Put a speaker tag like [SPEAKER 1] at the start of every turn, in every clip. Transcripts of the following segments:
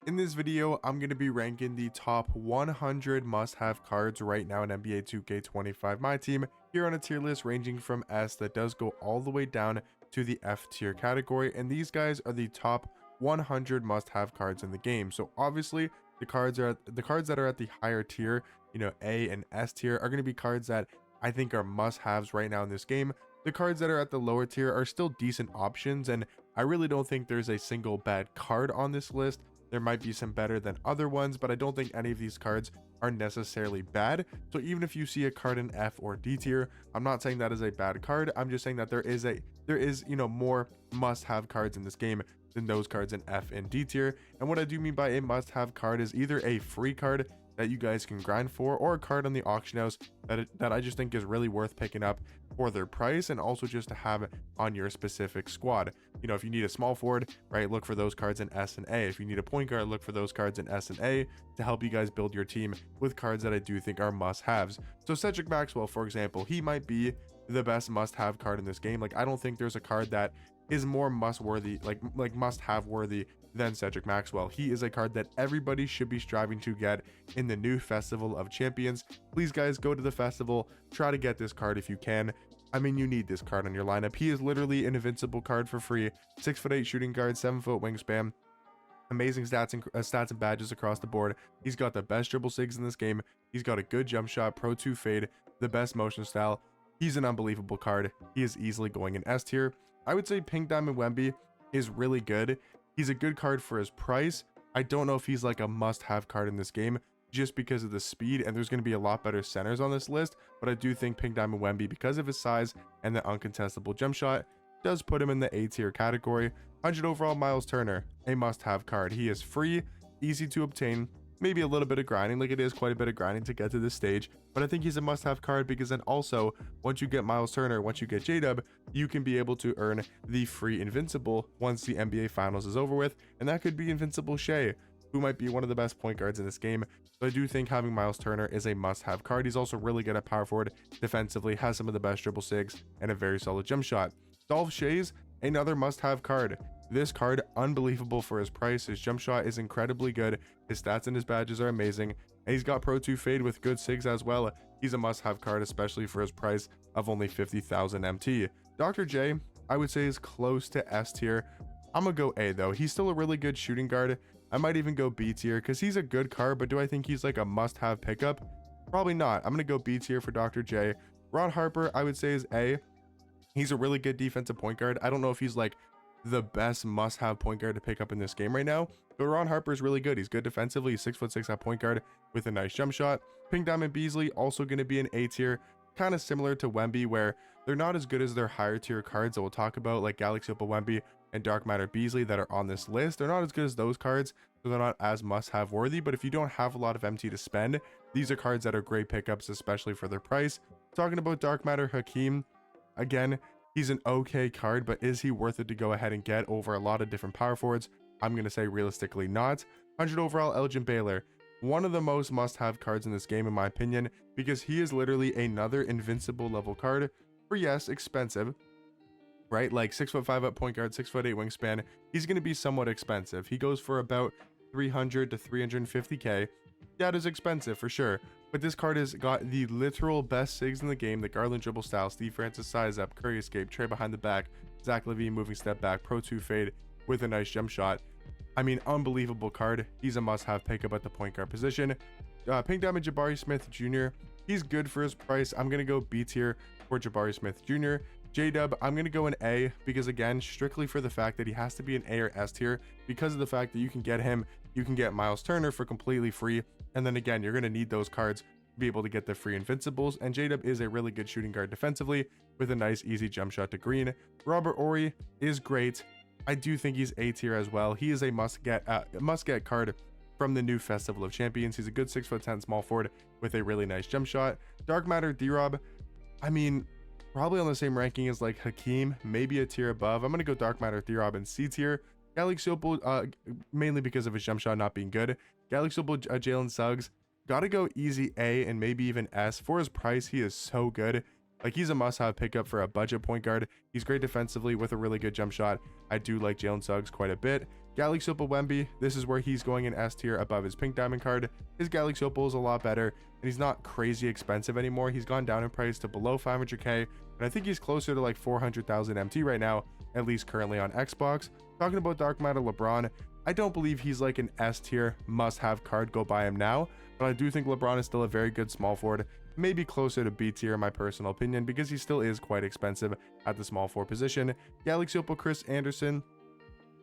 [SPEAKER 1] In this video, I'm going to be ranking the top 100 must-have cards right now in NBA 2K25 My Team here on a tier list ranging from S that does go all the way down to the F tier category, and these guys are the top 100 must-have cards in the game. So obviously, the cards that are at the higher tier, A and S tier, are going to be cards that I think are must-haves right now in this game. The cards that are at the lower tier are still decent options, and I really don't think there's a single bad card on this list. There might be some better than other ones, but I don't think any of these cards are necessarily bad. So even if you see a card in F or D tier, I'm not saying that is a bad card. I'm just saying that there is more must-have cards in this game than those cards in F and D tier. And what I do mean by a must-have card is either a free card that you guys can grind for, or a card on the auction house that I just think is really worth picking up for their price, and also just to have on your specific squad. If you need a small forward, right, look for those cards in S and A. If you need a point guard, look for those cards in S and A to help you guys build your team with cards that I do think are must-haves. So Cedric Maxwell, for example, he might be the best must-have card in this game. Like, I don't think there's a card that is more must-worthy, like must-have worthy than Cedric Maxwell. He is a card that everybody should be striving to get in the new Festival of Champions. Please guys, go to the festival, try to get this card if you can. I mean, you need this card on your lineup. He is literally an invincible card for free. 6'8" shooting guard, 7-foot wingspan, amazing stats and badges across the board. He's got the best dribble sigs in this game. He's got a good jump shot, Pro 2 fade, the best motion style. He's an unbelievable card. He is easily going in S tier. I would say Pink Diamond Wemby is really good. He's a good card for his price. I don't know if he's like a must-have card in this game just because of the speed, and there's going to be a lot better centers on this list, but I do think Pink Diamond Wemby, because of his size and the uncontestable jump shot, does put him in the A tier category. 100 overall Miles Turner, a must-have card. He is free, easy to obtain, maybe a little bit of grinding, like it is quite a bit of grinding to get to this stage, but I think he's a must-have card because then also, once you get Miles Turner, once you get J-Dub, you can be able to earn the free Invincible once the NBA Finals is over with, and that could be Invincible Shea, who might be one of the best point guards in this game. So I do think having Miles Turner is a must-have card. He's also really good at power forward defensively, has some of the best dribble sigs, and a very solid jump shot. Dolph Schayes, another must-have card. This card, unbelievable for his price. His jump shot is incredibly good. His stats and his badges are amazing. And he's got Pro 2 fade with good sigs as well. He's a must-have card, especially for his price of only 50,000 MT. Dr. J, I would say, is close to S tier. I'm gonna go A though. He's still a really good shooting guard. I might even go B tier because he's a good card, but do I think he's like a must-have pickup? Probably not. I'm gonna go B tier for Dr. J. Ron Harper, I would say, is A. He's a really good defensive point guard. I don't know if he's like the best must-have point guard to pick up in this game right now, but Ron Harper is really good. He's good defensively. He's 6'6" at point guard with a nice jump shot. Pink Diamond Beasley, also going to be an A tier, kind of similar to Wemby, where they're not as good as their higher tier cards that we'll talk about, like Galaxy Opal Wemby and Dark Matter Beasley that are on this list. They're not as good as those cards, so they're not as must-have worthy, but if you don't have a lot of MT to spend, these are cards that are great pickups, especially for their price. Talking about Dark Matter Hakeem, again, he's an okay card, but is he worth it to go ahead and get over a lot of different power forwards? I'm going to say realistically not. 100 overall Elgin Baylor, one of the most must-have cards in this game in my opinion, because he is literally another invincible level card for, yes, expensive, right? Like 6'5" at point guard, 6'8" wingspan. He's going to be somewhat expensive. He goes for about 300 to 350k. That is expensive for sure, but this card has got the literal best sigs in the game: the Garland dribble style, Steve Francis size up, Curry escape, Trey behind the back, Zach LaVine moving step back, Pro 2 fade with a nice jump shot. I mean, unbelievable card. He's a must-have pickup at the point guard position. Pink Diamond Jabari Smith Jr., he's good for his price. I'm gonna go B tier for Jabari Smith Jr. J-Dub, I'm going to go an A because, again, strictly for the fact that he has to be an A or S tier, because of the fact that you can get him, you can get Miles Turner for completely free, and then again, you're going to need those cards to be able to get the free Invincibles, and J-Dub is a really good shooting guard defensively with a nice easy jump shot to green. Robert Horry is great. I do think he's A tier as well. He is a must-get card from the new Festival of Champions. He's a good 6'10" small forward with a really nice jump shot. Dark Matter D-Rob, I mean, probably on the same ranking as like Hakeem, maybe a tier above. I'm going to go Dark Matter D-Rob in C tier. Galaxy Opal, mainly because of his jump shot not being good. Galaxy Opal Jalen Suggs, gotta go easy A and maybe even S. For his price, he is so good. Like, he's a must-have pickup for a budget point guard. He's great defensively with a really good jump shot. I do like Jalen Suggs quite a bit. Galaxy Opal Wemby, this is where he's going in S tier above his pink diamond card. His Galaxy Opal is a lot better, and he's not crazy expensive anymore. He's gone down in price to below 500k, and I think he's closer to like 400,000 MT right now, at least currently on Xbox. Talking about Dark Matter LeBron, I don't believe he's like an S tier must-have card, go buy him now, but I do think LeBron is still a very good small forward, maybe closer to B tier in my personal opinion, because he still is quite expensive at the small forward position. Galaxy Opal Chris Anderson,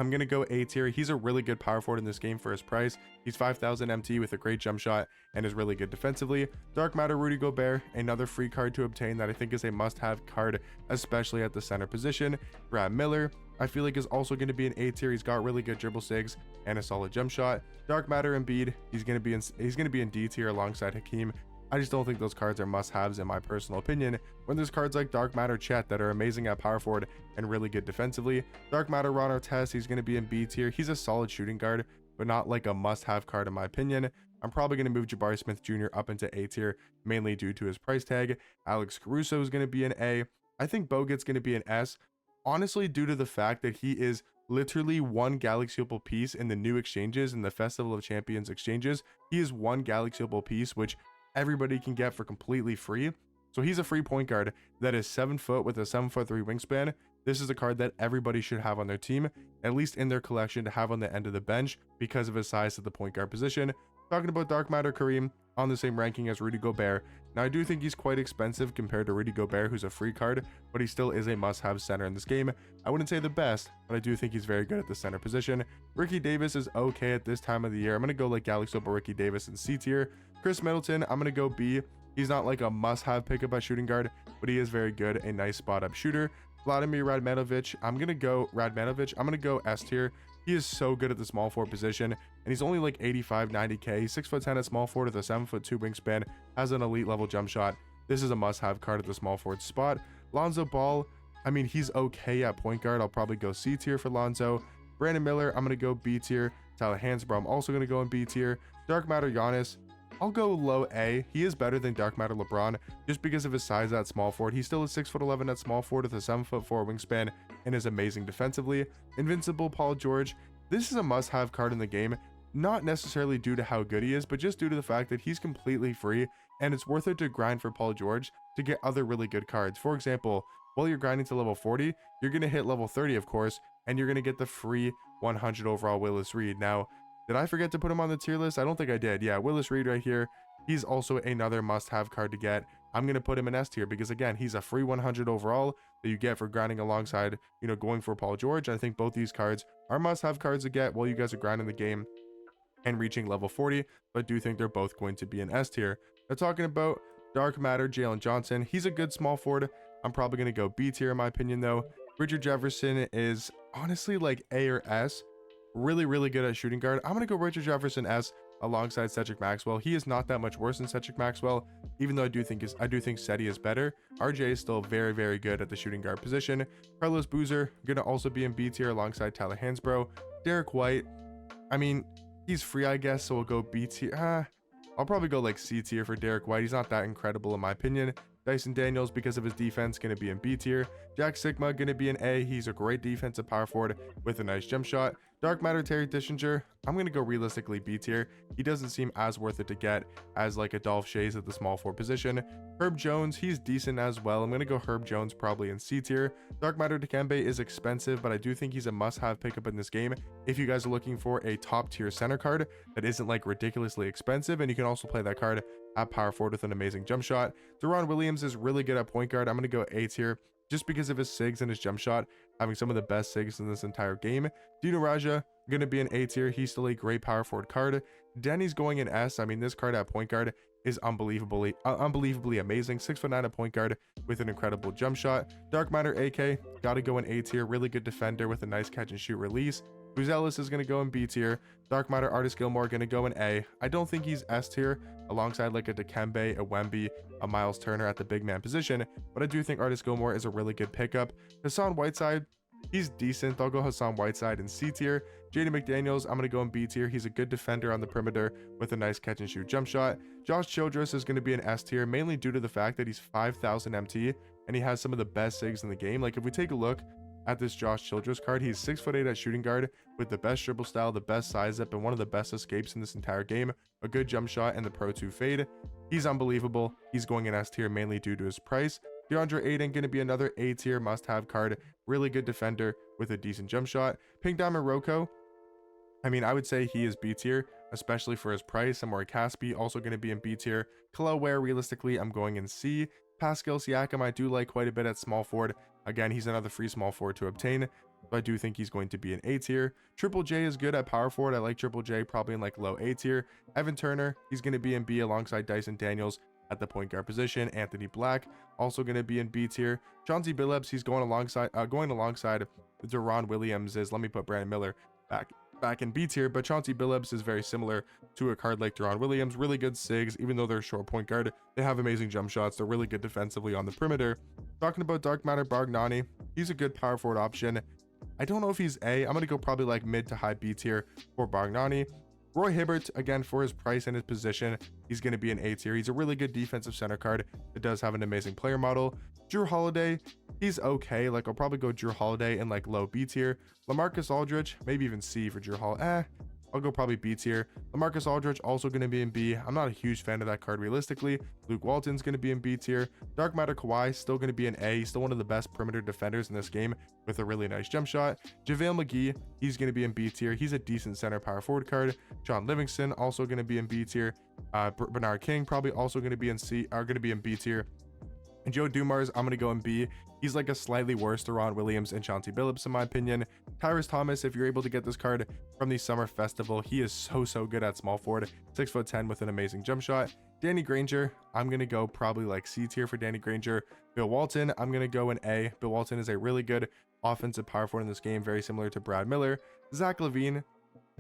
[SPEAKER 1] I'm going to go A tier. He's a really good power forward in this game for his price. He's 5,000 MT with a great jump shot and is really good defensively. Dark Matter Rudy Gobert, another free card to obtain that I think is a must-have card, especially at the center position. Brad Miller, I feel like is also going to be an A tier. He's got really good dribble sigs and a solid jump shot. Dark Matter Embiid, he's going to be in D tier alongside Hakeem. I just don't think those cards are must-haves in my personal opinion, when there's cards like Dark Matter Chet that are amazing at power forward and really good defensively. Dark Matter Ron Artest, he's going to be in B tier. He's a solid shooting guard, but not like a must-have card in my opinion. I'm probably going to move Jabari Smith Jr. up into A tier, mainly due to his price tag. Alex Caruso is going to be an A. I think Bogut's going to be an S, honestly due to the fact that he is literally one Galaxy Opal piece in the new exchanges and the Festival of Champions exchanges. He is one Galaxy Opal piece, which everybody can get for completely free. So he's a free point guard that is 7 foot with a 7'3" wingspan. This is a card that everybody should have on their team, at least in their collection, to have on the end of the bench because of his size at the point guard position. Talking about Dark Matter Kareem, on the same ranking as Rudy Gobert. Now I do think he's quite expensive compared to Rudy Gobert, who's a free card, but he still is a must-have center in this game. I wouldn't say the best, but I do think he's very good at the center position. Ricky Davis is okay at this time of the year. I'm going to go like Galaxy Opal Ricky Davis in C tier. Chris Middleton, I'm going to go B. He's not like a must-have pickup at shooting guard, but he is very good, a nice spot-up shooter. Vladimir Radmanovic, I'm going to go S tier. He is so good at the small forward position, and he's only like 85, 90k. He's 6'10" at small forward with a 7'2" wingspan, has an elite level jump shot. This is a must-have card at the small forward spot. Lonzo Ball, I mean, he's okay at point guard. I'll probably go C tier for Lonzo. Brandon Miller, I'm going to go B tier. Tyler Hansbrough, I'm also going to go in B tier. Dark Matter Giannis, I'll go low A. He is better than Dark Matter LeBron just because of his size at small forward. He's still a 6'11" at small forward with a 7'4" wingspan and is amazing defensively. Invincible Paul George, this is a must-have card in the game, not necessarily due to how good he is, but just due to the fact that he's completely free, and it's worth it to grind for Paul George to get other really good cards. For example, while you're grinding to level 40, you're going to hit level 30, of course, and you're going to get the free 100 overall Willis Reed. Now, did I forget to put him on the tier list? I don't think I did. Yeah, Willis Reed right here. He's also another must-have card to get. I'm going to put him in S tier because, again, he's a free 100 overall that you get for grinding alongside, going for Paul George. I think both these cards are must-have cards to get while you guys are grinding the game and reaching level 40, but I do think they're both going to be in S tier. Now, talking about Dark Matter, Jalen Johnson, he's a good small forward. I'm probably going to go B tier in my opinion, though. Richard Jefferson is honestly like A or S. Really, really good at shooting guard. I'm going to go Richard Jefferson S alongside Cedric Maxwell. He is not that much worse than Cedric Maxwell, even though I do think Cedi is better. RJ is still very, very good at the shooting guard position. Carlos Boozer going to also be in B tier alongside Tyler Hansbrough. Derek White, I mean, he's free, I guess, so we'll go B tier. I'll probably go like C tier for Derek White. He's not that incredible in my opinion. Dyson Daniels, because of his defense, going to be in B tier. Jack Sigma going to be in A. He's a great defensive power forward with a nice jump shot. Dark Matter Terry Dishinger, I'm going to go realistically B tier. He doesn't seem as worth it to get as like a Dolph Shays at the small forward position. Herb Jones, he's decent as well. I'm going to go Herb Jones probably in C tier. Dark Matter Dikembe is expensive, but I do think he's a must-have pickup in this game if you guys are looking for a top tier center card that isn't like ridiculously expensive, and you can also play that card at power forward with an amazing jump shot. Deron Williams is really good at point guard. I'm going to go A tier just because of his sigs and his jump shot, having some of the best sigs in this entire game. Dino Raja, going to be an A tier. He's still a great power forward card. Denny's going in S. I mean, this card at point guard is unbelievably amazing. 6'9" at point guard with an incredible jump shot. Dark Matter AK, got to go in A tier. Really good defender with a nice catch and shoot release. Buzelis is going to go in B tier. Dark Matter Artist Gilmore going to go in A. I don't think he's S tier alongside like a Dikembe, a Wemby, a Miles Turner at the big man position, but I do think Artist Gilmore is a really good pickup. Hassan Whiteside, He's decent. I'll go Hassan Whiteside in C tier. Jaden McDaniels, I'm going to go in B tier. He's a good defender on the perimeter with a nice catch and shoot jump shot. Josh Childress is going to be an S tier, mainly due to the fact that he's 5,000 MT and he has some of the best SIGs in the game. Like if we take a look at this Josh Childress card, he's 6'8" at shooting guard with the best dribble style, the best size up, and one of the best escapes in this entire game. A good jump shot and the Pro 2 fade. He's unbelievable. He's going in S tier mainly due to his price. DeAndre Ayton going to be another A tier must-have card. Really good defender with a decent jump shot. Pink Diamond Rocco, I mean, I would say he is B tier, especially for his price. Amari Caspi also going to be in B tier. Khalil Ware, realistically, I'm going in C. Pascal Siakam, I do like quite a bit at small forward. Again, he's another free small forward to obtain, but I do think he's going to be an A tier. Triple J is good at power forward. I like Triple J, probably in like low A tier. Evan Turner, he's going to be in B alongside Dyson Daniels at the point guard position. Anthony Black, also going to be in B tier. Chauncey Billups, he's going alongside Deron Williams is, let me put Brandon Miller back in B tier, but Chauncey Billups is very similar to a card like Deron Williams. Really good SIGs, even though they're short point guard. They have amazing jump shots. They're really good defensively on the perimeter. Talking about Dark Matter Bargnani, he's a good power forward option. I don't know if he's A. I'm going to go probably like mid to high B tier for Bargnani. Roy Hibbert, again, for his price and his position, he's going to be an A tier. He's a really good defensive center card that does have an amazing player model. Drew Holiday, he's okay. Like, I'll probably go Drew Holiday in like low B tier. LaMarcus Aldridge, maybe even C for Drew Holiday. I'll go probably B tier. LaMarcus Aldridge also going to be in B. I'm not a huge fan of that card realistically. Luke Walton's going to be in B tier. Dark Matter Kawhi still going to be an A. He's still one of the best perimeter defenders in this game with a really nice jump shot. JaVale McGee, he's going to be in B tier. He's a decent center power forward card. John Livingston also going to be in B tier. Bernard King probably also going to be in B tier. And Joe Dumars, I'm going to go in B. He's like a slightly worse Deron Williams and Chauncey Billups in my opinion. Tyrese Thomas, if you're able to get this card from the Summer Festival, he is so good at small forward. 6'10" with an amazing jump shot. Danny Granger, I'm going to go probably like C tier for Danny Granger. Bill Walton, I'm going to go in A. Bill Walton is a really good offensive power forward in this game, very similar to Brad Miller. Zach LaVine,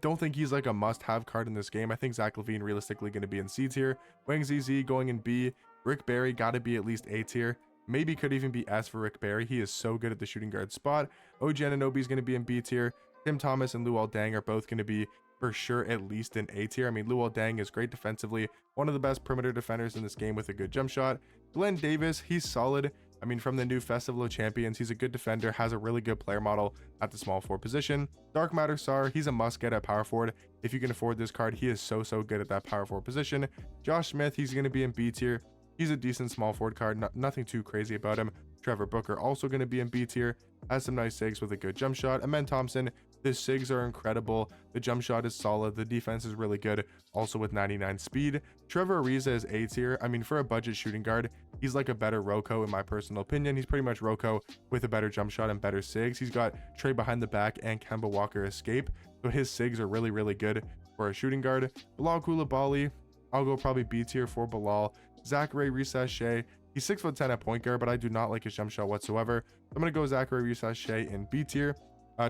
[SPEAKER 1] don't think he's like a must-have card in this game. I think Zach LaVine realistically going to be in C tier. Wang ZZ going in B. Rick Barry got to be at least A tier. Maybe could even be S for Rick Barry. He is so good at the shooting guard spot. OG Anunoby is going to be in B tier. Tim Thomas and Luol Deng are both going to be for sure at least in A tier. I mean, Luol Deng is great defensively. One of the best perimeter defenders in this game with a good jump shot. Glenn Davis, he's solid. I mean, from the new Festival of Champions, he's a good defender, has a really good player model at the small forward position. Dark Matter Sar, he's a must get at power forward. If you can afford this card, he is so good at that power forward position. Josh Smith, he's going to be in B tier. He's a decent small forward card, nothing too crazy about him. Trevor Booker also going to be in B tier, has some nice SIGs with a good jump shot. Amen Thompson, the SIGs are incredible. The jump shot is solid. The defense is really good, also with 99 speed. Trevor Ariza is A tier. I mean, for a budget shooting guard, he's like a better Rocco in my personal opinion. He's pretty much Rocco with a better jump shot and better SIGs. He's got Trey behind the back and Kemba Walker escape, so his SIGs are really good for a shooting guard. Bilal Coulibaly, I'll go probably B tier for Bilal. Zachary Risache, he's 6'10" at point guard, but I do not like his jump shot whatsoever. I'm going to go Zachary Risache in B tier.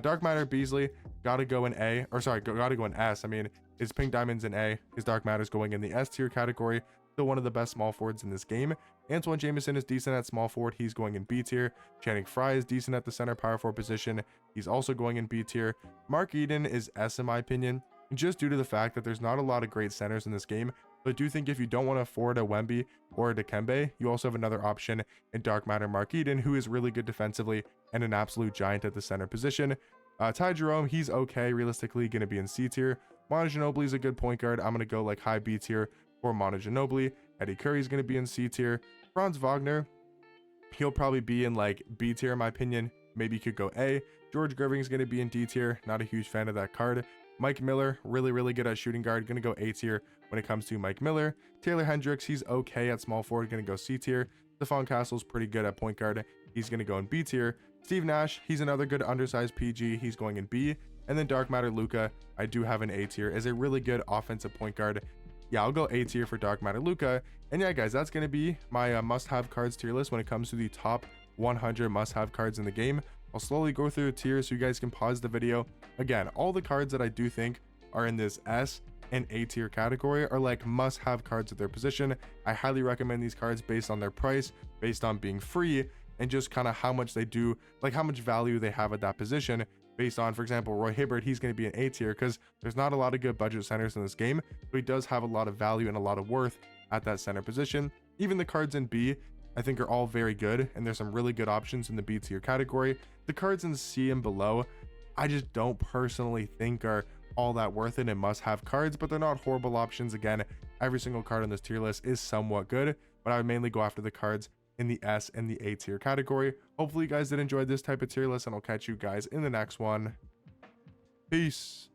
[SPEAKER 1] Dark Matter Beasley, gotta go in A, or sorry, gotta go in S. I mean, his Pink Diamond's in A, his Dark Matter's going in the S tier category. Still one of the best small forwards in this game. Antoine Jameson is decent at small forward. He's going in B tier. Channing Frye is decent at the center power forward position. He's also going in B tier. Mark Eden is S in my opinion, just due to the fact that there's not a lot of great centers in this game. But I do think if you don't want to afford a Wemby or a Dikembe, you also have another option in Dark Matter Mark Eden, who is really good defensively and an absolute giant at the center position. Ty Jerome, he's okay, realistically going to be in C tier. Manu Ginobili is a good point guard. I'm going to go like high B tier for Manu Ginobili. Eddie Curry is going to be in C tier. Franz Wagner, he'll probably be in like B tier in my opinion. Maybe you could go A. George Gerving is going to be in D tier. Not a huge fan of that card. Mike Miller, really good at shooting guard. Going to go A tier when it comes to Mike Miller. Taylor Hendricks, he's okay at small forward. Going to go C tier. Stephon Castle's pretty good at point guard. He's going to go in B tier. Steve Nash, he's another good undersized PG. He's going in B. And then Dark Matter Luka, I do have an A tier as a really good offensive point guard. Yeah, I'll go A tier for Dark Matter Luka. And yeah, guys, that's going to be my must-have cards tier list when it comes to the top 100 must-have cards in the game. I'll slowly go through the tiers so you guys can pause the video. Again, all the cards that I do think are in this S and A tier category are like must-have cards at their position. I highly recommend these cards based on their price, based on being free, and just kind of how much they do, like how much value they have at that position. Based on, for example, Roy Hibbert, he's going to be an A tier because there's not a lot of good budget centers in this game, but he does have a lot of value and a lot of worth at that center position. Even the cards in B, I think, are all very good, and there's some really good options in the B tier category. The cards in C and below, I just don't personally think are all that worth it and must have cards, but they're not horrible options. Again, every single card on this tier list is somewhat good, but I would mainly go after the cards in the S and the A tier category. Hopefully you guys did enjoy this type of tier list, and I'll catch you guys in the next one. Peace.